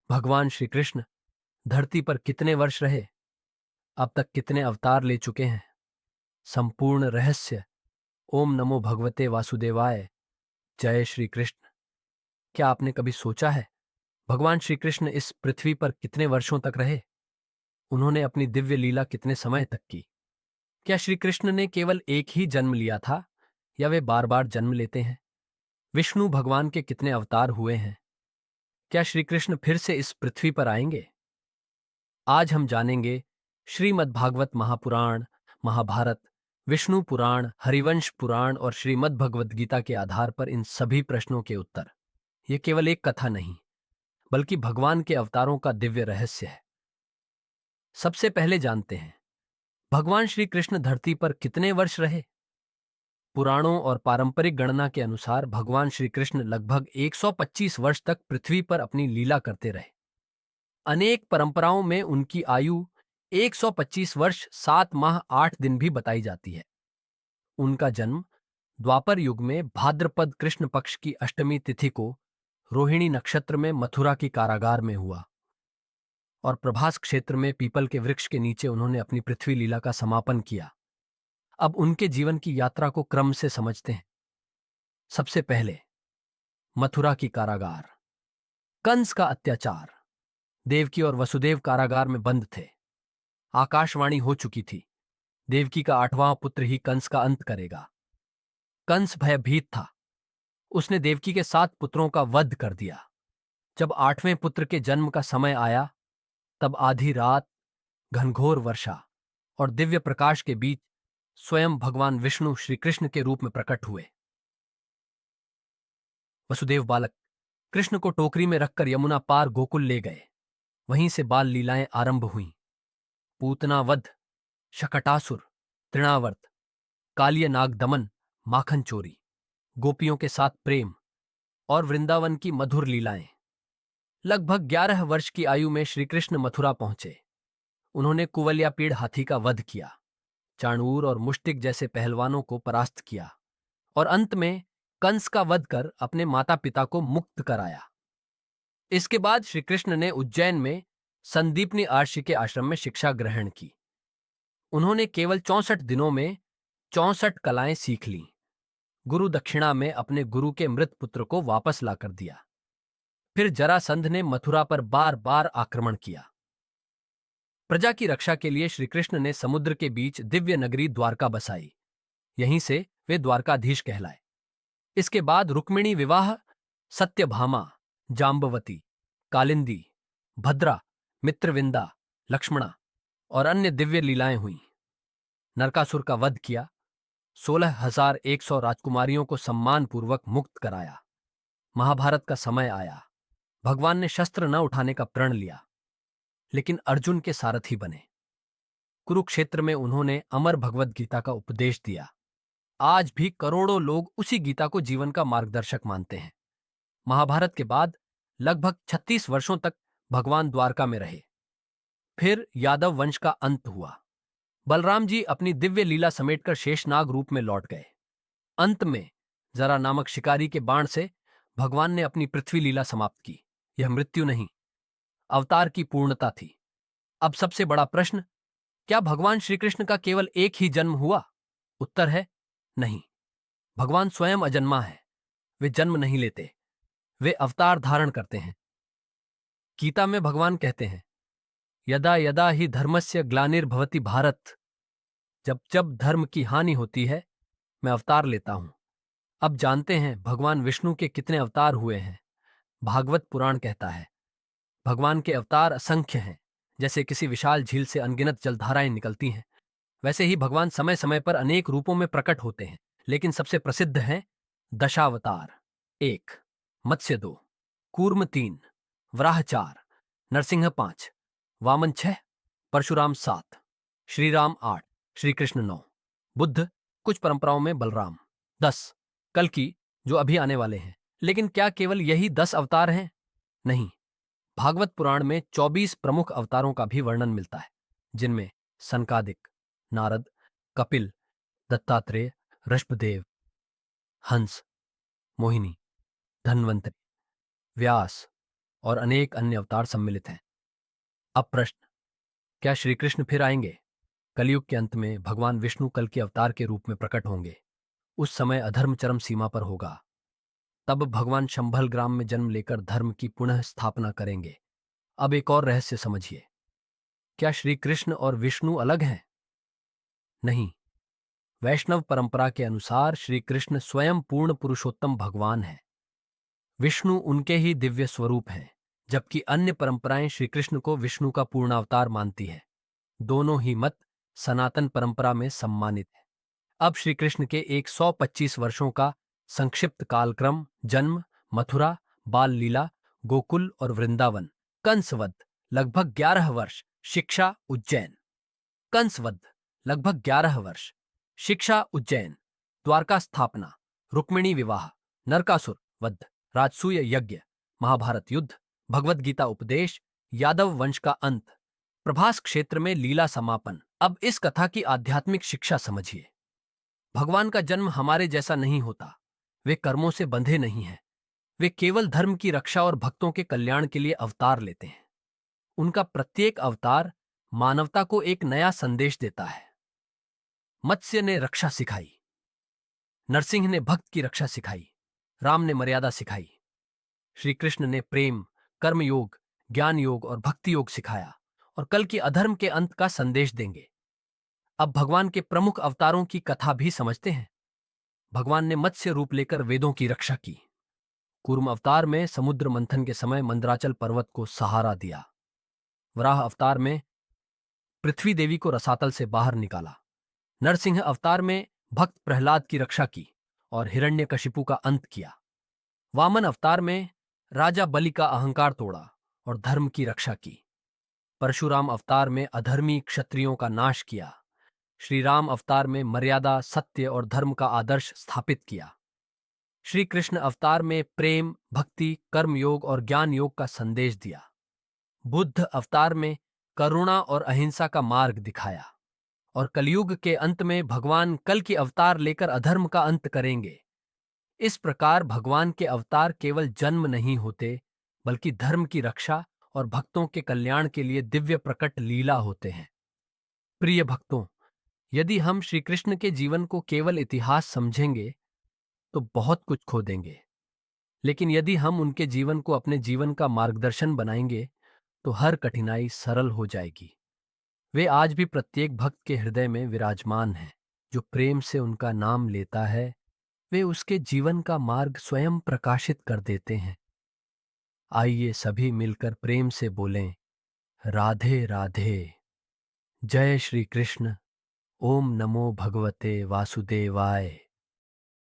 भगवान श्री कृष्ण धरती पर कितने वर्ष रहे, अब तक कितने अवतार ले चुके हैं, संपूर्ण रहस्य। ओम नमो भगवते वासुदेवाय। जय श्री कृष्ण। क्या आपने कभी सोचा है भगवान श्री कृष्ण इस पृथ्वी पर कितने वर्षों तक रहे? उन्होंने अपनी दिव्य लीला कितने समय तक की? क्या श्री कृष्ण ने केवल एक ही जन्म लिया था या वे बार बार जन्म लेते हैं? विष्णु भगवान के कितने अवतार हुए हैं? क्या श्री कृष्ण फिर से इस पृथ्वी पर आएंगे? आज हम जानेंगे श्रीमद् भागवत महापुराण, महाभारत, विष्णु पुराण, हरिवंश पुराण और श्रीमद् भगवद गीता के आधार पर इन सभी प्रश्नों के उत्तर। ये केवल एक कथा नहीं, बल्कि भगवान के अवतारों का दिव्य रहस्य है। सबसे पहले जानते हैं भगवान श्री कृष्ण धरती पर कितने वर्ष रहे। पुराणों और पारंपरिक गणना के अनुसार भगवान श्री कृष्ण लगभग 125 वर्ष तक पृथ्वी पर अपनी लीला करते रहे। अनेक परंपराओं में उनकी आयु 125 वर्ष 7 माह 8 दिन भी बताई जाती है। उनका जन्म द्वापर युग में भाद्रपद कृष्ण पक्ष की अष्टमी तिथि को रोहिणी नक्षत्र में मथुरा की कारागार में हुआ और प्रभास क्षेत्र में पीपल के वृक्ष के नीचे उन्होंने अपनी पृथ्वी लीला का समापन किया। अब उनके जीवन की यात्रा को क्रम से समझते हैं। सबसे पहले मथुरा की कारागार। कंस का अत्याचार। देवकी और वसुदेव कारागार में बंद थे। आकाशवाणी हो चुकी थी, देवकी का 8वां पुत्र ही कंस का अंत करेगा। कंस भयभीत था। उसने देवकी के 7 पुत्रों का वध कर दिया। जब 8वें पुत्र के जन्म का समय आया, तब आधी रात, घनघोर वर्षा और दिव्य प्रकाश के बीच स्वयं भगवान विष्णु श्री कृष्ण के रूप में प्रकट हुए। वसुदेव बालक कृष्ण को टोकरी में रखकर यमुना पार गोकुल ले गए। वहीं से बाल लीलाएं आरंभ हुईं। पूतना वध, शकटासुर, तृणावर्त, कालिय नाग दमन, माखन चोरी, गोपियों के साथ प्रेम और वृंदावन की मधुर लीलाएं। लगभग 11 वर्ष की आयु में श्रीकृष्ण मथुरा पहुंचे। उन्होंने कुवलयापीड़ हाथी का वध किया, चाणूर और मुष्टिक जैसे पहलवानों को परास्त किया और अंत में कंस का वध कर अपने माता पिता को मुक्त कराया। इसके बाद श्रीकृष्ण ने उज्जैन में संदीपनी आर्षि के आश्रम में शिक्षा ग्रहण की। उन्होंने केवल 64 दिनों में 64 कलाएं सीख लीं। गुरु दक्षिणा में अपने गुरु के मृत पुत्र को वापस लाकर दिया। फिर जरासंध ने मथुरा पर बार बार आक्रमण किया। प्रजा की रक्षा के लिए श्रीकृष्ण ने समुद्र के बीच दिव्य नगरी द्वारका बसाई। यहीं से वे द्वारकाधीश कहलाए। इसके बाद रुक्मिणी विवाह, सत्यभामा, जाम्बवती, कालिंदी, भद्रा, मित्रविंदा, लक्ष्मणा और अन्य दिव्य लीलाएं हुईं। नरकासुर का वध किया। 16,100 राजकुमारियों को सम्मानपूर्वक मुक्त कराया। महाभारत का समय आया। भगवान ने शस्त्र न उठाने का प्रण लिया, लेकिन अर्जुन के सारथी बने। कुरुक्षेत्र में उन्होंने अमर भगवद गीता का उपदेश दिया। आज भी करोड़ों लोग उसी गीता को जीवन का मार्गदर्शक मानते हैं। महाभारत के बाद लगभग 36 वर्षों तक भगवान द्वारका में रहे। फिर यादव वंश का अंत हुआ। बलराम जी अपनी दिव्य लीला समेटकर शेषनाग रूप में लौट गए। अंत में जरा नामक शिकारी के बाण से भगवान ने अपनी पृथ्वी लीला समाप्त की। यह मृत्यु नहीं, अवतार की पूर्णता थी। अब सबसे बड़ा प्रश्न, क्या भगवान श्री कृष्ण का केवल एक ही जन्म हुआ? उत्तर है नहीं। भगवान स्वयं अजन्मा है। वे जन्म नहीं लेते, वे अवतार धारण करते हैं। गीता में भगवान कहते हैं, यदा यदा ही धर्मस्य ग्लानिर्भवति भारत। जब जब धर्म की हानि होती है, मैं अवतार लेता हूं। अब जानते हैं भगवान विष्णु के कितने अवतार हुए हैं। भागवत पुराण कहता है, भगवान के अवतार असंख्य हैं। जैसे किसी विशाल झील से अनगिनत जलधाराएं निकलती हैं, वैसे ही भगवान समय समय पर अनेक रूपों में प्रकट होते हैं। लेकिन सबसे प्रसिद्ध हैं दशावतार। 1, मत्स्य 2, कूर्म 3, वराह 4, नरसिंह 5, वामन 6, परशुराम 7, श्रीराम 8, श्रीकृष्ण 9, बुद्ध, कुछ परंपराओं में बलराम 10, कल्कि जो अभी आने वाले हैं। लेकिन क्या केवल यही 10 अवतार हैं? नहीं। भागवत पुराण में 24 प्रमुख अवतारों का भी वर्णन मिलता है, जिनमें सनकादिक, नारद, कपिल, दत्तात्रेय, ऋषभदेव, हंस, मोहिनी, धन्वंतरि, व्यास, और अनेक अन्य अवतार सम्मिलित हैं। अब प्रश्न, क्या श्री कृष्ण फिर आएंगे? कलयुग के अंत में भगवान विष्णु कल के अवतार के रूप में प्रकट होंगे। उस समय अधर्म चरम सीमा पर होगा। तब भगवान शंभल ग्राम में जन्म लेकर धर्म की पुनः स्थापना करेंगे। अब एक और रहस्य समझिए। क्या श्री कृष्ण और विष्णु अलग हैं? नहीं। वैष्णव परंपरा के अनुसार श्री कृष्ण स्वयं पूर्ण पुरुषोत्तम भगवान हैं। विष्णु उनके ही दिव्य स्वरूप हैं, जबकि अन्य परंपराएं श्री कृष्ण को विष्णु का पूर्णावतार मानती है। दोनों ही मत सनातन परंपरा में सम्मानित है। अब श्री कृष्ण के 125 वर्षों का संक्षिप्त कालक्रम: जन्म, मथुरा, बाल लीला, गोकुल और वृंदावन, कंसवध लगभग 11 वर्ष, शिक्षा उज्जैन। कंसवध लगभग 11 वर्ष, शिक्षा उज्जैन, द्वारका स्थापना, रुक्मिणी विवाह, नरकासुर वध, राजसूय यज्ञ, महाभारत युद्ध, भगवद गीता उपदेश, यादव वंश का अंत, प्रभास क्षेत्र में लीला समापन। अब इस कथा की आध्यात्मिक शिक्षा समझिए। भगवान का जन्म हमारे जैसा नहीं होता। वे कर्मों से बंधे नहीं हैं। वे केवल धर्म की रक्षा और भक्तों के कल्याण के लिए अवतार लेते हैं। उनका प्रत्येक अवतार मानवता को एक नया संदेश देता है। मत्स्य ने रक्षा सिखाई, नरसिंह ने भक्त की रक्षा सिखाई, राम ने मर्यादा सिखाई, श्री कृष्ण ने प्रेम, कर्मयोग, ज्ञान योग और भक्ति योग सिखाया और कल की अधर्म के अंत का संदेश देंगे। अब भगवान के प्रमुख अवतारों की कथा भी समझते हैं। भगवान ने मत्स्य रूप लेकर वेदों की रक्षा की। कूर्म अवतार में समुद्र मंथन के समय मंदराचल पर्वत को सहारा दिया। वराह अवतार में पृथ्वी देवी को रसातल से बाहर निकाला। नरसिंह अवतार में भक्त प्रहलाद की रक्षा की और हिरण्यकशिपु का अंत किया। वामन अवतार में राजा बलि का अहंकार तोड़ा और धर्म की रक्षा की। परशुराम अवतार में अधर्मी क्षत्रियों का नाश किया। श्री राम अवतार में मर्यादा, सत्य और धर्म का आदर्श स्थापित किया। श्री कृष्ण अवतार में प्रेम, भक्ति, कर्म योग और ज्ञान योग का संदेश दिया। बुद्ध अवतार में करुणा और अहिंसा का मार्ग दिखाया और कलयुग के अंत में भगवान कल की अवतार लेकर अधर्म का अंत करेंगे। इस प्रकार भगवान के अवतार केवल जन्म नहीं होते, बल्कि धर्म की रक्षा और भक्तों के कल्याण के लिए दिव्य प्रकट लीला होते हैं। प्रिय भक्तों, यदि हम श्री कृष्ण के जीवन को केवल इतिहास समझेंगे तो बहुत कुछ खो देंगे, लेकिन यदि हम उनके जीवन को अपने जीवन का मार्गदर्शन बनाएंगे तो हर कठिनाई सरल हो जाएगी। वे आज भी प्रत्येक भक्त के हृदय में विराजमान हैं। जो प्रेम से उनका नाम लेता है, वे उसके जीवन का मार्ग स्वयं प्रकाशित कर देते हैं। आइए सभी मिलकर प्रेम से बोलें, राधे राधे। जय श्री कृष्ण। ओम नमो भगवते वासुदेवाय।